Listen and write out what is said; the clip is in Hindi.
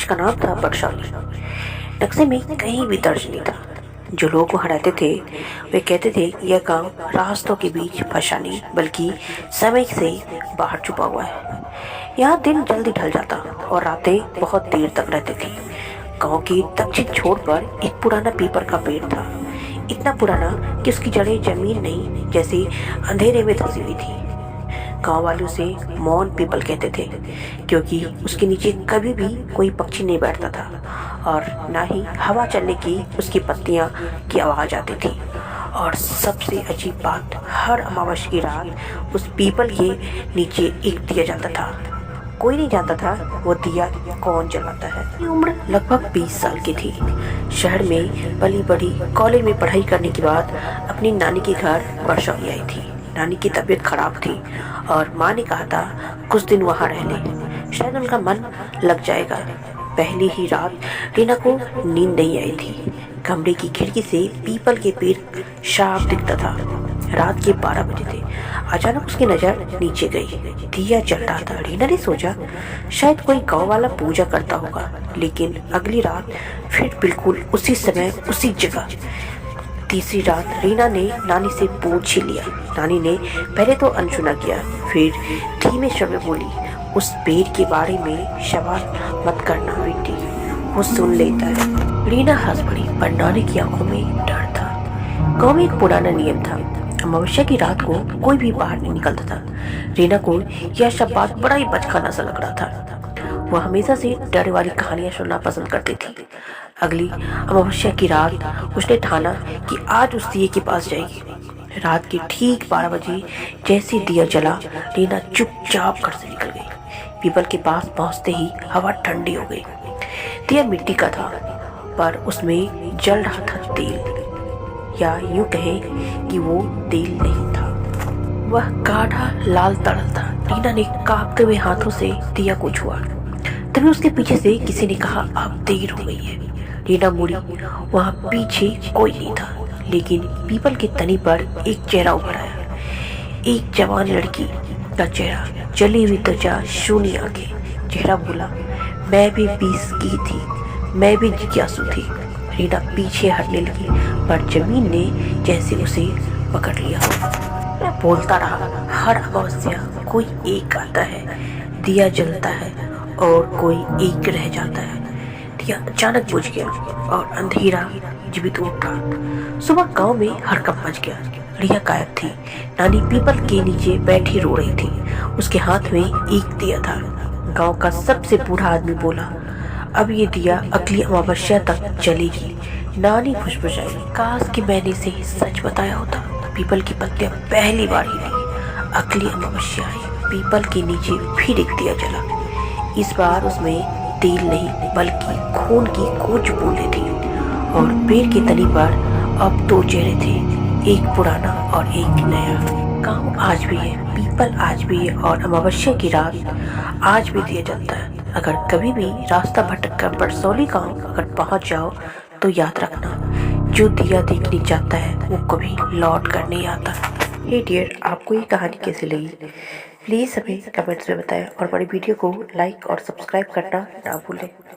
का नाम था बरसौली। नक्शे में कहीं भी दर्ज नहीं था। जो लोगों को हराते थे वे कहते थे यह गांव रास्तों के बीच फंसा नहीं बल्कि समय से बाहर छुपा हुआ है। यहाँ दिन जल्दी ढल जाता और रातें बहुत देर तक रहती थी। गांव के दक्षिण छोर पर एक पुराना पीपल का पेड़ था, इतना पुराना कि उसकी जड़ें जमीन नहीं जैसे अंधेरे में धंसी हुई थी। गांव वाले उसे मौन पीपल कहते थे क्योंकि उसके नीचे कभी भी कोई पक्षी नहीं बैठता था और ना ही हवा चलने की उसकी पत्तियां की आवाज़ आती थी। और सबसे अजीब बात, हर अमावस्या की रात उस पीपल के नीचे एक दिया जाता था। कोई नहीं जानता था वो दिया कौन जलाता है। मेरी उम्र लगभग 20 साल की थी। शहर में पली बड़ी कॉलेज में पढ़ाई करने के बाद अपनी नानी के घर बरसौली आई थी। नानी की तबीयत खराब थी और माँ ने कहा था कुछ दिन वहाँ रह ले, शायद उनका मन लग जाएगा। पहली ही रात रीना को नींद नहीं आई थी। कमरे की खिड़की से पीपल के पेड़ साफ दिखता था। रात के 12 बजे थे। अचानक उसकी नज़र नीचे गई। दिया जल रहा था। रीना ने सोचा शायद कोई गांव वाला पूजा करता होगा, लेकिन अगली रात फिर बिल्कुल उसी समय उसी जगह। तीसरी रात रीना ने नानी से पूछ ही लिया। नानी ने पहले तो अनसुना किया, फिर धीमे स्वर में बोली, उस पेड़ के बारे में सवाल मत करना बेटी, वो सुन लेता है। रीना हंस पड़ी पर नानी की आंखों में डर था। गांव में एक पुराना नियम था, अमावस्या की रात को कोई भी बाहर नहीं निकलता था। रीना को यह सब बात बड़ा ही बचकाना सा लग रहा था। वह हमेशा से डर वाली कहानियां सुनना पसंद करती थी। अगली अमावस्या की रात उसने ठाना कि आज उस दिए के पास जाएगी। रात के ठीक 12 बजे जैसे दिया जला, रीना चुपचाप घर से निकल गई। पीपल के पास पहुंचते ही हवा ठंडी हो गई। दिया मिट्टी का था पर उसमें जल रहा था तेल, या यूं कहें कि वो तेल नहीं था, वह गाढ़ा लाल तड़ल था। रीना ने कांपते हुए हाथों से दिया को छुआ। तभी उसके पीछे से किसी ने कहा अब देर हो गई है। रीना मुड़ी, वहां पीछे कोई नहीं था, लेकिन पीपल के तनी पर एक चेहरा उभर आया। एक जवान लड़की का चेहरा, जली हुई त्वचा, शून्य आंखें। चेहरा बोला, मैं भी 20 की थी, मैं भी जिज्ञासु थी। रीना पीछे हटने लगी पर जमीन ने जैसे उसे पकड़ लिया। मैं बोलता रहा, हर अमावस्या कोई एक आता है, दिया जलता है और कोई एक रह जाता है। दिया अचानक बुझ गया और अंधेरा जीवित उठा। सुबह गांव में हड़कंप मच गया। रिया गायब थी। नानी पीपल के नीचे बैठी रो रही थी। उसके हाथ में एक दिया था। गांव का सबसे बूढ़ा आदमी बोला, अब ये दिया अगली अमावस्या तक जलेगी। नानी फुसफुसाई, काश कि मैंने इसे सच बताया होता। पीपल की पत्तियां पहली बार हिली। अगली अमावस्या आई, पीपल के नीचे फिर एक दिया जला। इस बार उसमें तेल नहीं बल्कि खून की कुछ बूंदें थी और पेड़ के तनी पर अब 2 चेहरे थे, एक पुराना और एक नया। गांव आज भी है, पीपल आज भी है और अमावस्या की रात आज भी दिया जलता है। अगर कभी भी रास्ता भटक कर बरसौली गांव अगर पहुंच जाओ तो याद रखना, जो दिया देखने जाता है वो कभी लौट कर नहीं आता। हे डियर, आपको ये कहानी कैसी लगी प्लीज़ हमें कमेंट्स में बताएं और हमारी वीडियो को लाइक और सब्सक्राइब करना ना भूलें।